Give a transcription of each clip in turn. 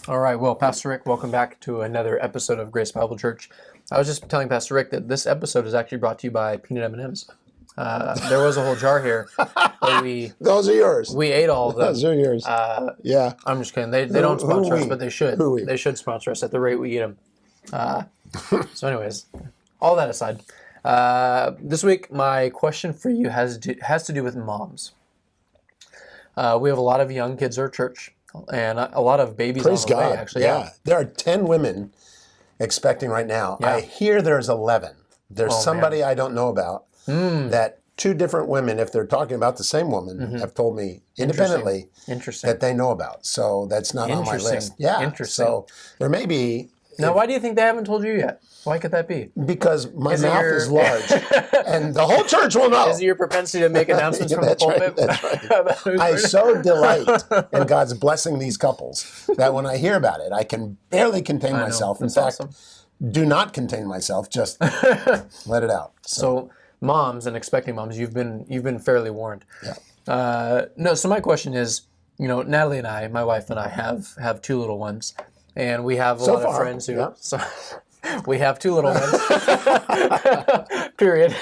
All right. Well, Pastor Rick, welcome back to another episode of Grace Bible Church. I was just telling Pastor Rick that this episode is actually brought to you by peanut M&Ms. There was a whole jar here, but Those are yours. we ate all of them. Those are yours. Yeah. I'm just kidding. They don't sponsor us, we? but they should. Who we? They should sponsor us at the rate we eat them. So, anyways, all that aside, this week my question for you has to do with moms. We have a lot of young kids at our church, and a lot of babies Praise on the God. way. Actually, yeah. There are 10 women expecting right now. Yeah. I hear there's 11. There's Oh, somebody I don't know about that two different women, if they're talking about the same woman, have told me independently Interesting. that they know about. So that's not on my Interesting. list. Yeah. Interesting. So there may be, Now, why do you think they haven't told you yet? Why could that be? because my Is it mouth your- is large and the whole church will know. Is it your propensity to make announcements from the That's right, pulpit? that's right. about who's I pregnant? so delight in God's blessing these couples that when I hear about it, I can barely contain I know. myself. In That's fact, awesome. do not contain myself. Just let it out. So, moms and expecting moms, you've been fairly warned. Yeah. No, so my question is, Natalie and I, my wife and I, have two little ones, and we have a So lot of far, friends who. yeah. So, we have two little ones. Period.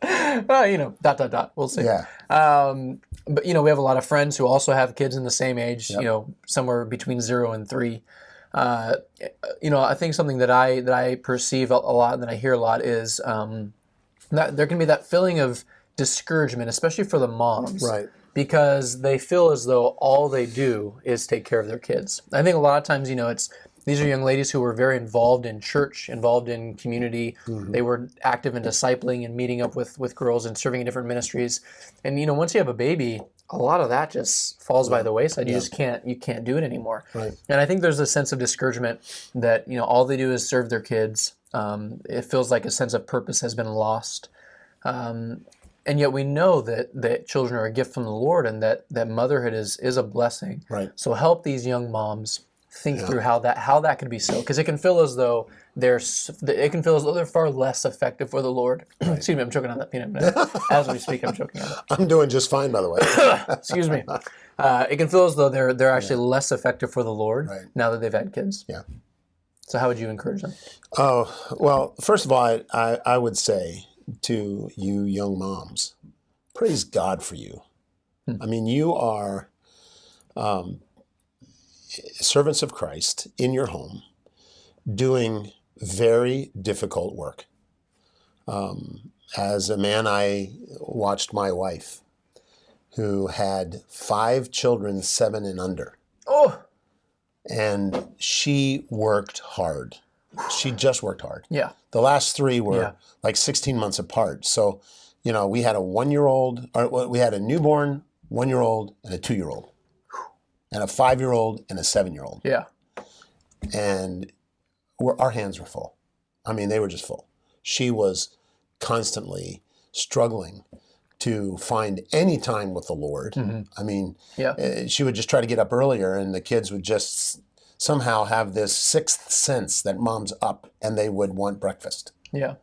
Dot. We'll see. Yeah. But we have a lot of friends who also have kids in the same age. Yep. Somewhere between 0 and 3. I think something that I perceive a lot and that I hear a lot is that there can be that feeling of discouragement, especially for the moms, Right. because they feel as though all they do is take care of their kids. I think a lot of times, these are young ladies who were very involved in church, involved in community. They were active in discipling and meeting up with girls and serving in different ministries. And once you have a baby, a lot of that just falls by the wayside. You just can't do it anymore. Right. And I think there's a sense of discouragement that all they do is serve their kids. It feels like a sense of purpose has been lost. And yet we know that children are a gift from the Lord, and that motherhood is a blessing. Right. So help these young moms think through how that could be so, because it can feel as though they're far less effective for the Lord. Excuse me, I'm choking on that peanut butter. As we speak, I'm choking on it. I'm doing just fine, by the way. Excuse me. It can feel as though they're actually less effective for the Lord now that they've had kids. Yeah. So how would you encourage them? Oh, well, first of all, I would say to you young moms, praise God for you. I mean, you are servants of Christ in your home doing very difficult work. As a man, I watched my wife, who had 5 children, 7 and under. Oh, And she worked hard. She just worked hard. yeah. The last 3 were like 16 months apart. So, we had a 1-year-old, or we had a newborn, 1-year-old, and a 2-year-old, and a 5-year-old and a 7-year-old. Yeah. And our hands were full. I mean, they were just full. She was constantly struggling to find any time with the Lord. I mean, she would just try to get up earlier, and the kids would just somehow have this sixth sense that mom's up and they would want breakfast. Yeah.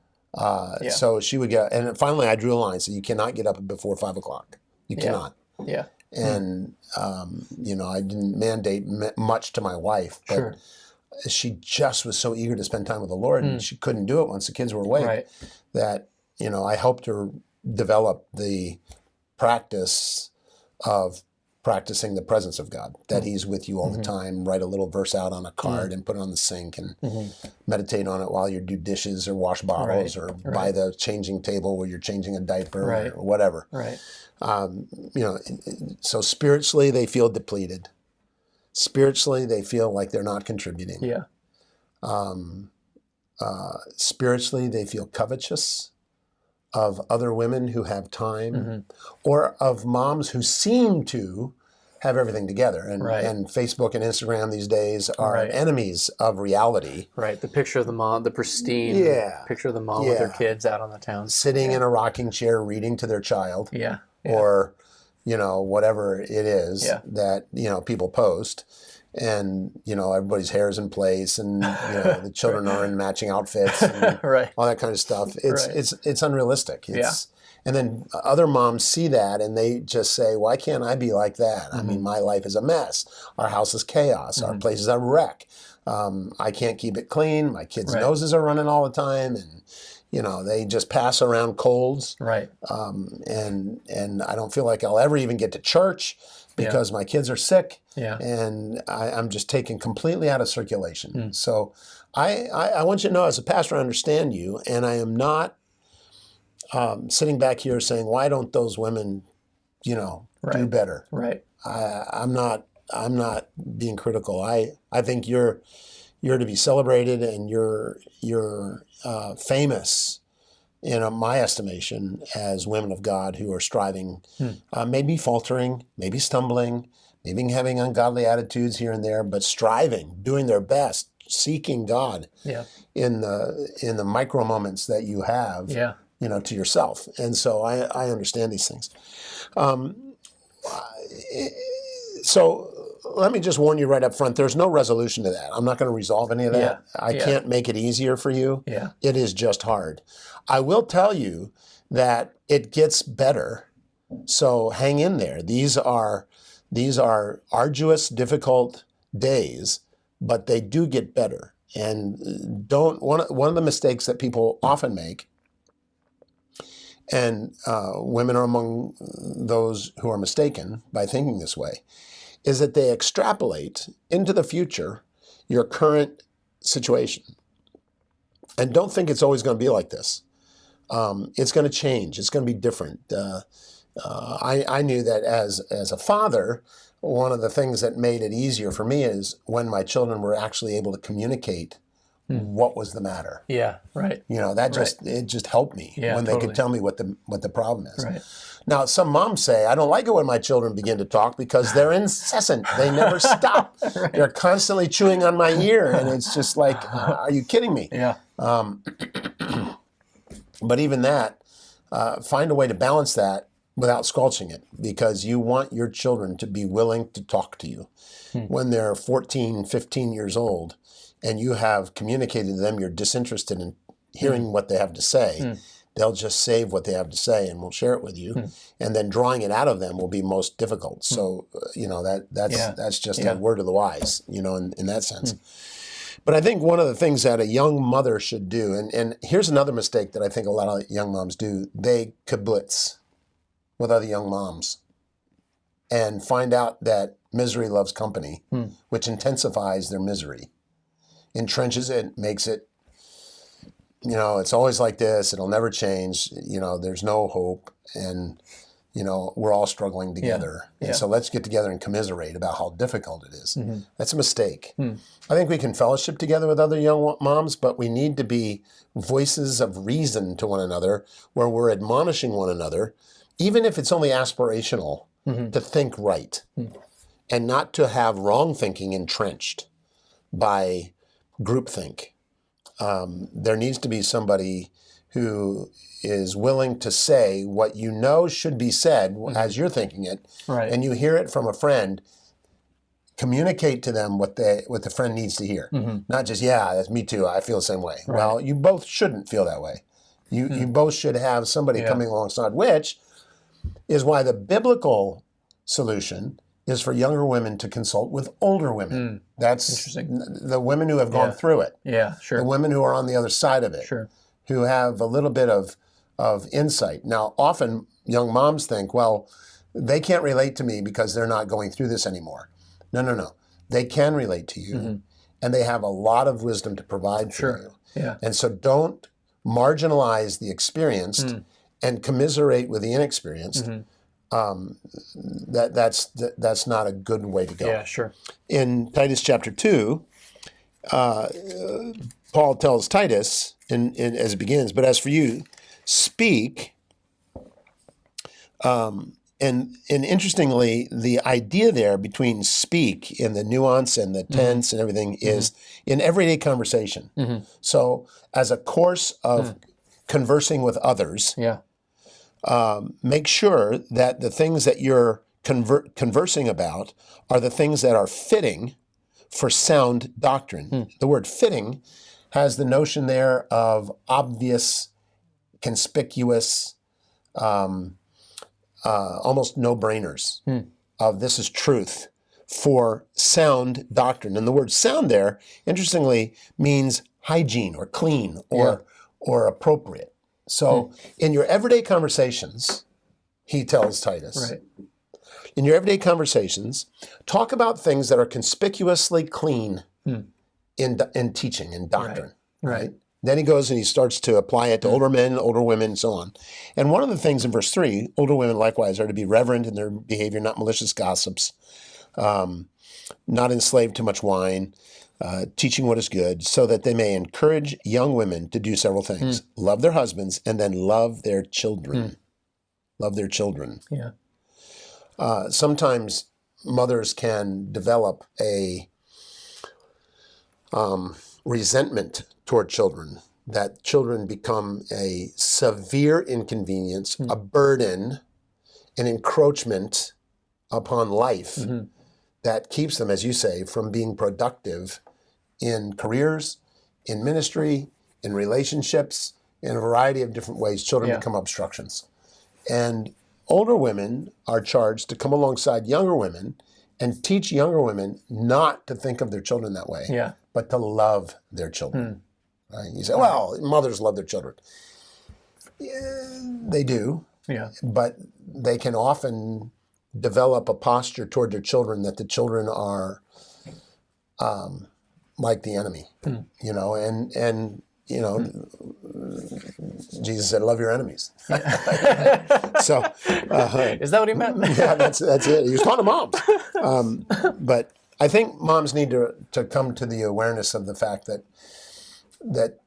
So she would get, and finally I drew a line. So you cannot get up before 5 o'clock. You cannot. Yeah. And, I didn't mandate much to my wife, but Sure. she just was so eager to spend time with the Lord, and she couldn't do it once the kids were awake, Right. that, I helped her develop the practice of practicing the presence of God, that He's with you all the time. Write a little verse out on a card and put it on the sink, and meditate on it while you do dishes or wash bottles or by the changing table where you're changing a diaper or whatever. Right. So spiritually they feel depleted. Spiritually they feel like they're not contributing. Yeah. Spiritually they feel covetous of other women who have time, or of moms who seem to have everything together. And, and Facebook and Instagram these days are enemies of reality. Right. The picture of the mom, the pristine picture of the mom with her kids out on the town. Sitting in a rocking chair reading to their child. Or, whatever it is that, people post. and everybody's hair is in place, and the children are in matching outfits and Right. all that kind of stuff. It's Right. it's unrealistic. And then other moms see that and they just say, why can't I be like that? I mean, my life is a mess. Our house is chaos. Our place is a wreck. I can't keep it clean. My kids' noses are running all the time, and they just pass around colds. Right. And I don't feel like I'll ever even get to church because my kids are sick. Yeah. And I'm just taken completely out of circulation. So I want you to know, as a pastor, I understand you, and I am not sitting back here saying, why don't those women, do better? Right. I'm not being critical. I think you're to be celebrated, and you're famous in my estimation as women of God who are striving, maybe faltering, maybe stumbling, maybe having ungodly attitudes here and there, but striving, doing their best, seeking God in the micro moments that you have. To yourself. And so I understand these things. So let me just warn you right up front, there's no resolution to that. I'm not going to resolve any of that. I can't make it easier for you. It is just hard. I will tell you that it gets better. So hang in there. These are arduous, difficult days, but they do get better. And one of the mistakes that people often make, and women are among those who are mistaken by thinking this way, is that they extrapolate into the future your current situation. And don't think it's always going to be like this. It's going to change. It's going to be different. I knew that as a father, one of the things that made it easier for me is when my children were actually able to communicate what was the matter. Yeah, right. It just helped me when they could tell me what the problem is. Right. Now, some moms say, I don't like it when my children begin to talk because they're incessant. They never stop. They're constantly chewing on my ear, and it's just like, are you kidding me? Yeah. But even that, find a way to balance that without squelching it, because you want your children to be willing to talk to you. When they're 14, 15 years old, and you have communicated to them you're disinterested in hearing what they have to say, they'll just save what they have to say and will share it with you. And then drawing it out of them will be most difficult. So, that's just a word of the wise, in that sense. But I think one of the things that a young mother should do, and here's another mistake that I think a lot of young moms do, they kibbutz with other young moms and find out that misery loves company, which intensifies their misery. Entrenches it, makes it, it's always like this, it'll never change, there's no hope, and, we're all struggling together. And so let's get together and commiserate about how difficult it is. That's a mistake. I think we can fellowship together with other young moms, but we need to be voices of reason to one another, where we're admonishing one another, even if it's only aspirational, to think right, and not to have wrong thinking entrenched by groupthink. There needs to be somebody who is willing to say what should be said as you're thinking it, and you hear it from a friend. Communicate to them what the friend needs to hear, not just that's me too. I feel the same way. Well, you both shouldn't feel that way. You both should have somebody coming alongside, which is why the biblical solution is for younger women to consult with older women. That's interesting. The women who have gone through it. Yeah, sure. The women who are on the other side of it. Sure. Who have a little bit of insight. Now, often young moms think, well, they can't relate to me because they're not going through this anymore. No. They can relate to you, and they have a lot of wisdom to provide for you. Yeah. And so don't marginalize the experienced and commiserate with the inexperienced. That's not a good way to go. Yeah, sure. In Titus chapter 2, Paul tells Titus, as it begins, but as for you, speak. And interestingly, the idea there between speak and the nuance and the tense and everything is in everyday conversation. So as a course of conversing with others, make sure that the things that you're conversing about are the things that are fitting for sound doctrine. The word fitting has the notion there of obvious, conspicuous, almost no-brainers of this is truth for sound doctrine. And the word sound there, interestingly, means hygiene or clean or appropriate. So in your everyday conversations, he tells Titus, Right. in your everyday conversations, talk about things that are conspicuously clean in teaching, in doctrine. Right. Then he goes and he starts to apply it to older men, older women, and so on. And one of the things in verse 3, older women likewise are to be reverent in their behavior, not malicious gossips, not enslaved to much wine, teaching what is good, so that they may encourage young women to do several things. Love their husbands, and then love their children. Love their children. Yeah. Sometimes mothers can develop a resentment toward children, that children become a severe inconvenience, a burden, an encroachment upon life that keeps them, as you say, from being productive in careers, in ministry, in relationships, in a variety of different ways. Children become obstructions. And older women are charged to come alongside younger women and teach younger women not to think of their children that way, but to love their children. Right? You say, well, mothers love their children. Yeah, they do, but they can often develop a posture toward their children that the children are like the enemy, you know, and you know, Jesus said, love your enemies. So, is that what he meant? yeah, that's it. He was talking to moms. But I think moms need to come to the awareness of the fact that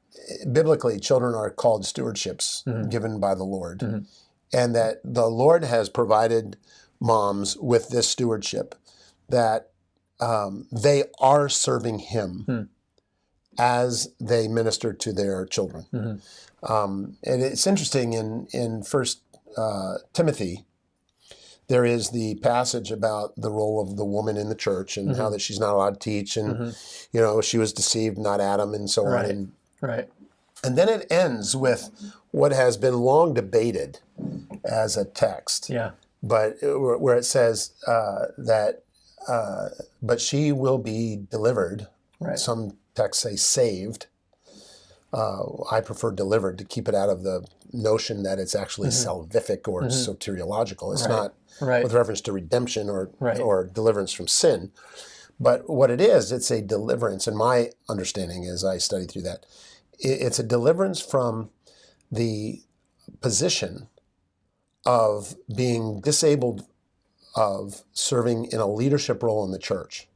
biblically children are called stewardships given by the Lord, and that the Lord has provided moms with this stewardship, that they are serving Him as they minister to their children. And it's interesting in First Timothy, there is the passage about the role of the woman in the church and how that she's not allowed to teach, and you know, she was deceived, not Adam, and so on. And then it ends with what has been long debated as a text. But where it says that, but she will be delivered. Some texts say saved. I prefer delivered to keep it out of the notion that it's actually salvific or soteriological. It's not with reference to redemption or deliverance from sin. But what it is, it's a deliverance. And my understanding, as I study through that, it's a deliverance from the position of being disabled of serving in a leadership role in the church.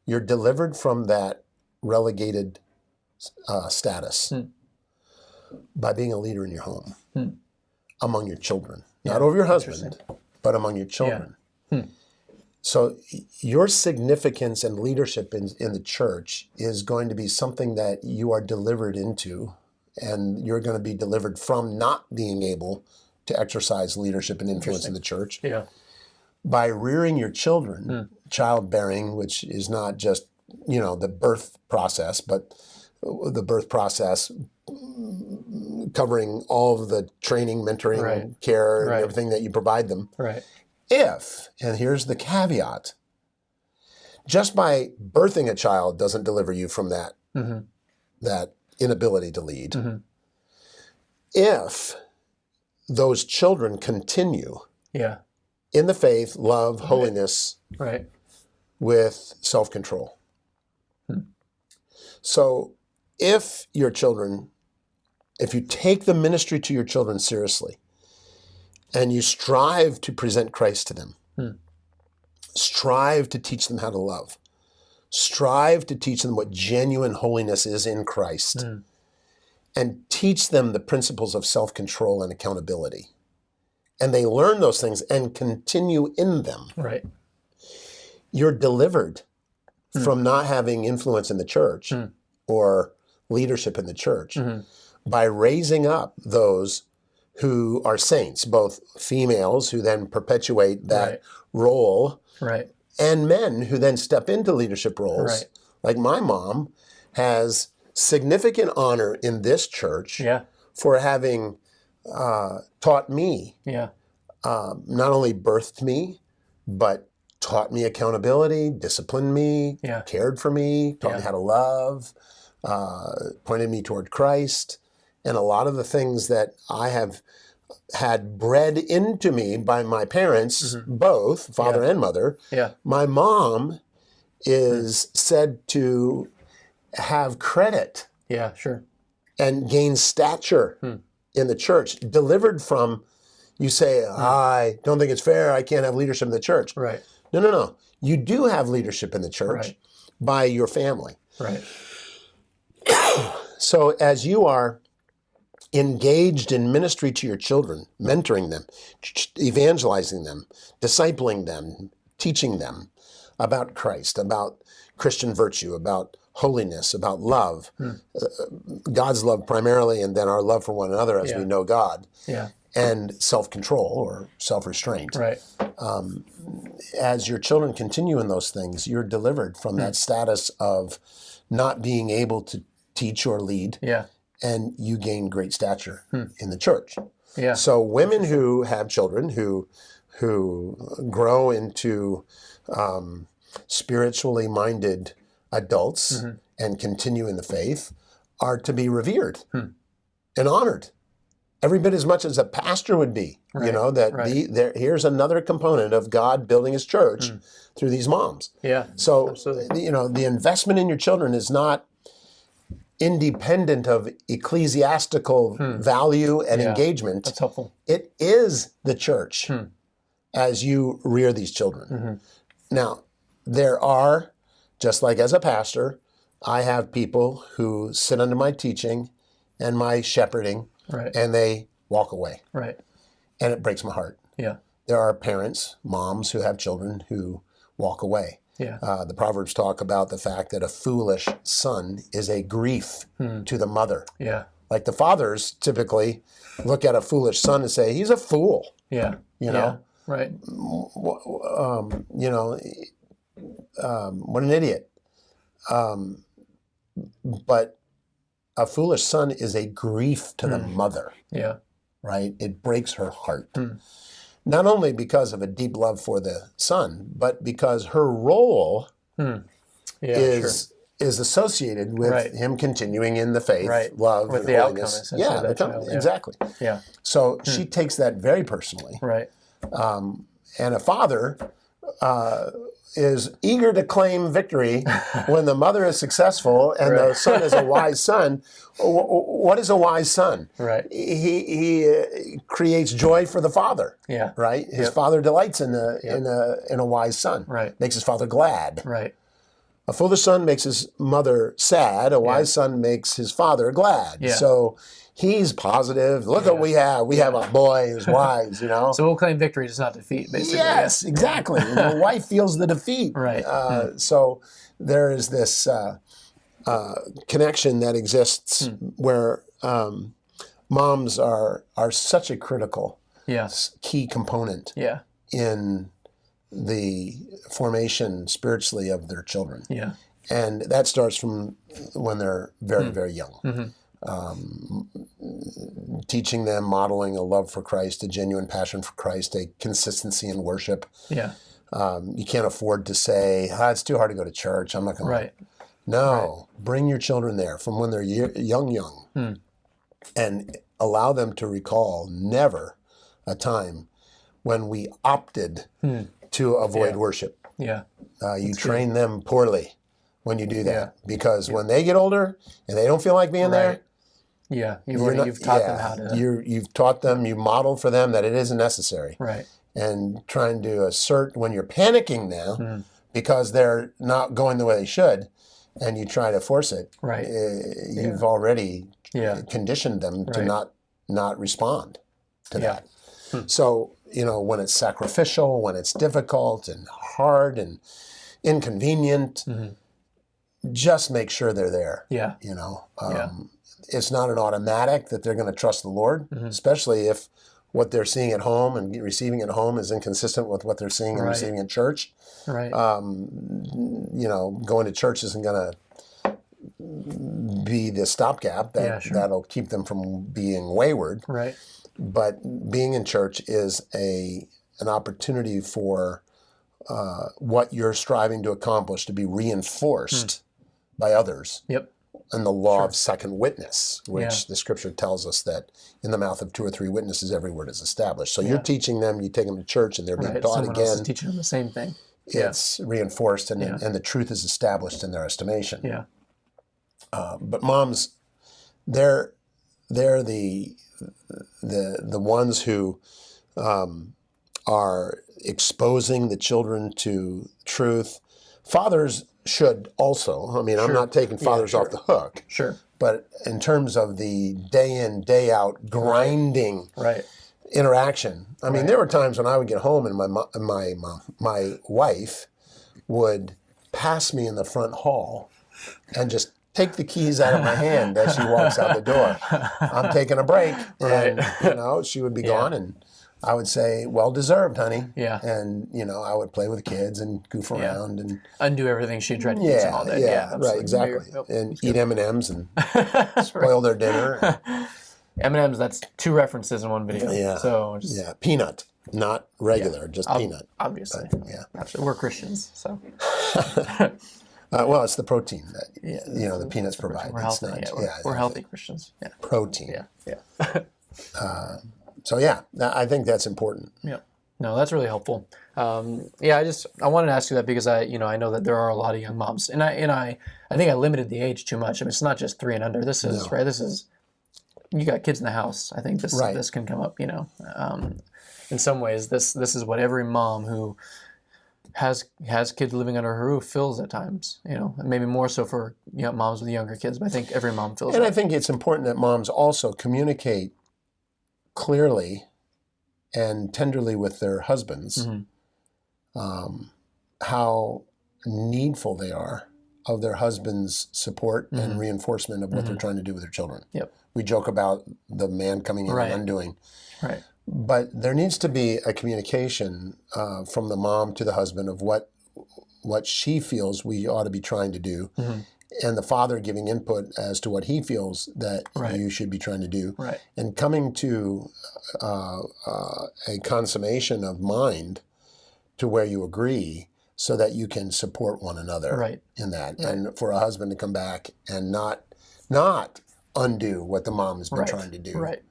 You're delivered from that relegated status by being a leader in your home, among your children, not over your husband, but among your children. So your significance and leadership in the church is going to be something that you are delivered into, and you're going to be delivered from not being able to exercise leadership and influence in the church by rearing your children, childbearing, which is not just, you know, the birth process, but the birth process covering all of the training, mentoring, care, and everything that you provide them. If, and here's the caveat, just by birthing a child doesn't deliver you from that, that inability to lead. If those children continue in the faith, love, holiness, with self-control. So if your children, if you take the ministry to your children seriously, and you strive to present Christ to them, strive to teach them how to love, strive to teach them what genuine holiness is in Christ, and teach them the principles of self-control and accountability. And they learn those things and continue in them. You're delivered from not having influence in the church or leadership in the church by raising up those who are saints, both females who then perpetuate that role and men who then step into leadership roles. Right. Like my mom has significant honor in this church Yeah. for having taught me, Yeah. not only birthed me, but taught me accountability, disciplined me, Yeah. cared for me, taught me Yeah. how to love, pointed me toward Christ. And a lot of the things that I have had bred into me by my parents, both father and mother, Yeah. my mom is said to have credit Yeah. Sure. and gain stature in the church, delivered from, you say, I don't think it's fair, I can't have leadership in the church. Right. No, no, no. You do have leadership in the church Right. by your family. Right. So as you are engaged in ministry to your children, mentoring them, evangelizing them, discipling them, teaching them about Christ, about Christian virtue, about holiness, about love, God's love primarily, and then our love for one another as Yeah. we know God, Yeah. and self-control or self-restraint. Right. As your children continue in those things, you're delivered from that status of not being able to teach or lead, Yeah. and you gain great stature in the church. Yeah. So women who have children who grow into spiritually minded adults and continue in the faith are to be revered and honored every bit as much as a pastor would be. You Right, know that right. here's another component of God building His church through these moms. Yeah. So Absolutely. you know the investment in your children is not independent of ecclesiastical value and Yeah. engagement. That's helpful. It is the church as you rear these children. Now, there are, just like as a pastor, I have people who sit under my teaching and my shepherding, Right. and they walk away, Right. and it breaks my heart. Yeah. There are parents, moms who have children who walk away. Yeah. The Proverbs talk about the fact that a foolish son is a grief to the mother. Yeah. Like the fathers typically look at a foolish son and say, he's a fool, Yeah. you know? Right. You know, what an idiot. But a foolish son is a grief to the mother, Yeah. right? It breaks her heart. Not only because of a deep love for the son, but because her role Yeah. is associated with Right. him continuing in the faith, Right. love, With and the outcome, holiness. essentially, Yeah, of that the outcome, child, yeah. exactly. Yeah. So she takes that very personally. Right. And a father is eager to claim victory when the mother is successful and the son is a wise son. What is a wise son? Right. He creates joy for the father. Yeah. Right. His father delights in a wise son. Right. Makes his father glad. Right. A foolish son makes his mother sad. A wise son makes his father glad. Yeah. So he's positive. Look what we have. We have a boy who's wise, you know. So we'll claim victory, just not defeat, basically. Yes, exactly. And the wife feels the defeat. Right. So there is this connection that exists where moms are such a critical Yeah. key component Yeah. in the formation spiritually of their children. Yeah. And that starts from when they're very, very young. Teaching them, modeling a love for Christ, a genuine passion for Christ, a consistency in worship. Yeah. You can't afford to say, it's too hard to go to church, I'm not going to. Right. No, bring your children there from when they're young, and allow them to recall never a time when we opted to avoid worship. Yeah. You train them poorly when you do that, Yeah. because when they get older and they don't feel like being there, Right. Yeah. you're not- You've taught them how to. You've taught them, you modeled for them that it isn't necessary. Right. And trying to assert when you're panicking now because they're not going the way they should, and you try to force it, Right. you've already Yeah. conditioned them to Right. not respond to Yeah. that. So, when it's sacrificial, when it's difficult and hard and inconvenient, just make sure they're there. Yeah. It's not an automatic that they're going to trust the Lord, especially if what they're seeing at home and receiving at home is inconsistent with what they're seeing and Right. receiving in church. Right. Going to church isn't going to be the stopgap that'll keep them from being wayward. Right. But being in church is an opportunity for what you're striving to accomplish to be reinforced by others. Yep. And the law of second witness, which Yeah. the scripture tells us that in the mouth of 2 or 3 witnesses, every word is established. So you're teaching them, you take them to church, and they're being Right. taught Someone else is again. teaching them the same thing. It's reinforced, and the truth is established in their estimation. Yeah. But moms, they're the ones who are exposing the children to truth. Fathers should also. I mean, I'm not taking fathers off the hook. Sure. But in terms of the day in, day out grinding Right. interaction, I mean, there were times when I would get home and my wife would pass me in the front hall and just take the keys out of my hand as she walks out the door. I'm taking a break, and she would be gone, and I would say, "Well deserved, honey." Yeah. And I would play with the kids and goof around and Undo everything she tried to teach them all day. right, absolutely. exactly, Yep. and eat M&Ms and spoil their dinner. M&M's, that's 2 references in one video. Yeah. So just, Peanut, not regular, just peanut. obviously. Yeah. Absolutely. We're Christians, so. Well, it's the protein that the peanuts provide. We're It's healthy. not, We're healthy Christians. Yeah. protein. Yeah. So I think that's important. Yeah. No, that's really helpful. I wanted to ask you that because I know that there are a lot of young moms, and I think I limited the age too much. I mean, it's not just 3 and under. This is right. This is, you got kids in the house. I think this can come up. In some ways, this is what every mom who has kids living under her roof feels at times. Maybe more so for moms with younger kids, but I think every mom feels. And that. I think it's important that moms also communicate clearly and tenderly with their husbands how needful they are of their husband's support and reinforcement of what they're trying to do with their children. Yep. We joke about the man coming in and undoing. Right. But there needs to be a communication from the mom to the husband of what she feels we ought to be trying to do, and the father giving input as to what he feels that you should be trying to do, and coming to a consummation of mind to where you agree so that you can support one another in that. And for a husband to come back and not undo what the mom has been trying to do. Right.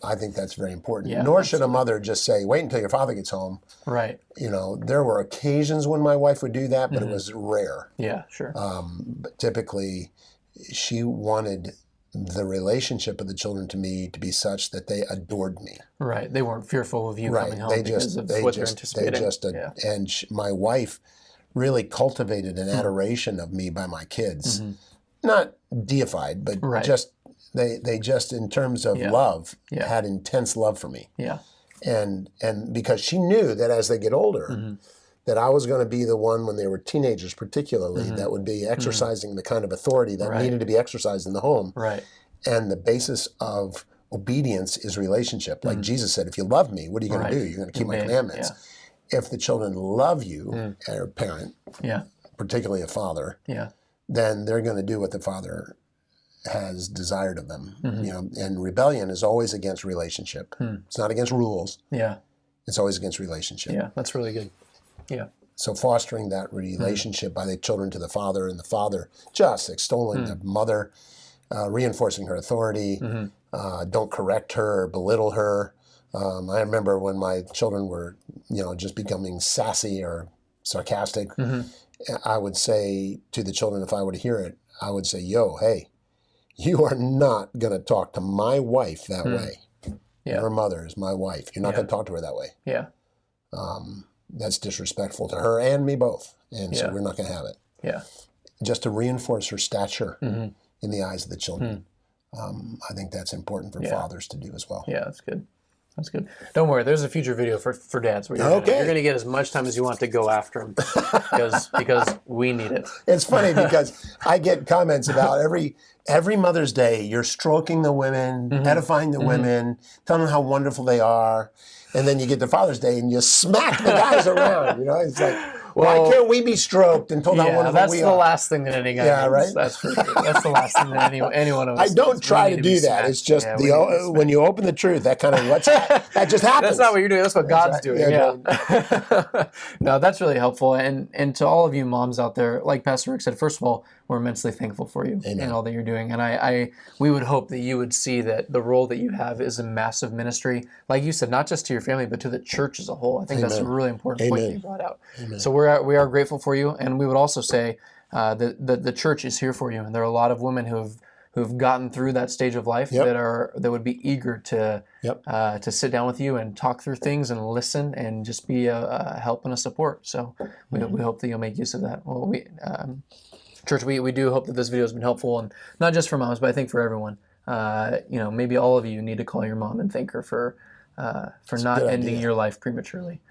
I think that's very important. Yeah, Nor should a mother just say, wait until your father gets home. Right. There were occasions when my wife would do that, but it was rare. Yeah, sure. But typically, she wanted the relationship of the children to me to be such that they adored me. Right. They weren't fearful of you coming home because of what they're anticipating. My wife really cultivated an adoration of me by my kids. Not deified, but just they just in terms of love had intense love for me. Yeah. And because she knew that as they get older, that I was going to be the one when they were teenagers, particularly, that would be exercising the kind of authority that needed to be exercised in the home. Right. And the basis of obedience is relationship. Like Jesus said, if you love me, what are you going to do? You're going to keep my commandments. Yeah. If the children love you, or a parent, particularly a father, then they're going to do what the father has desired of them. And rebellion is always against relationship. It's not against rules. Yeah. It's always against relationship. Yeah, that's really good. Yeah. So fostering that relationship by the children to the father, and the father just extolling the mother, reinforcing her authority, don't correct her or belittle her. I remember when my children were, just becoming sassy or sarcastic, I would say to the children, if I were to hear it, I would say, hey, you are not going to talk to my wife that way. Yeah. Her mother is my wife. You're not going to talk to her that way. Yeah. That's disrespectful to her and me both. And so we're not going to have it. Yeah. Just to reinforce her stature in the eyes of the children. I think that's important for fathers to do as well. Yeah, that's good. That's good. Don't worry. There's a future video for dads where you're going to get as much time as you want to go after them because we need it. It's funny because I get comments about every Mother's Day, you're stroking the women, edifying the women, telling them how wonderful they are. And then you get to Father's Day and you smack the guys around. You know, it's like, why can't we be stroked and told how wonderful we are? That's the last thing that any guy needs. Right? That's for sure. That's the last thing that any one of us I don't needs. try to do that. It's just when you open the truth, that kind of that just happens. That's not what you're doing. That's what God's doing. Yeah. No, that's really helpful. And to all of you moms out there, like Pastor Rick said, first of all, we're immensely thankful for you and all that you're doing. And we would hope that you would see that the role that you have is a massive ministry, like you said, not just to your family, but to the church as a whole. I think that's a really important point that you brought out. So we are grateful for you, and we would also say that the church is here for you. And there are a lot of women who've gotten through that stage of life that would be eager to sit down with you and talk through things and listen and just be a help and a support. So we hope that you'll make use of that. Well, Church, we do hope that this video has been helpful, and not just for moms, but I think for everyone. Maybe all of you need to call your mom and thank her for not ending your life prematurely,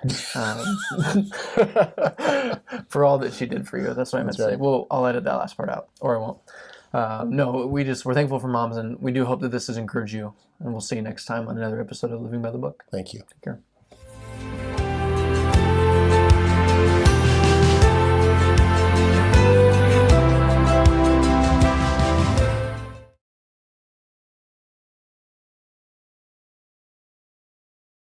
for all that she did for you. That's what I meant to say. Well, I'll edit that last part out, or I won't. No, we're thankful for moms, and we do hope that this has encouraged you. And we'll see you next time on another episode of Living by the Book. Thank you. Take care.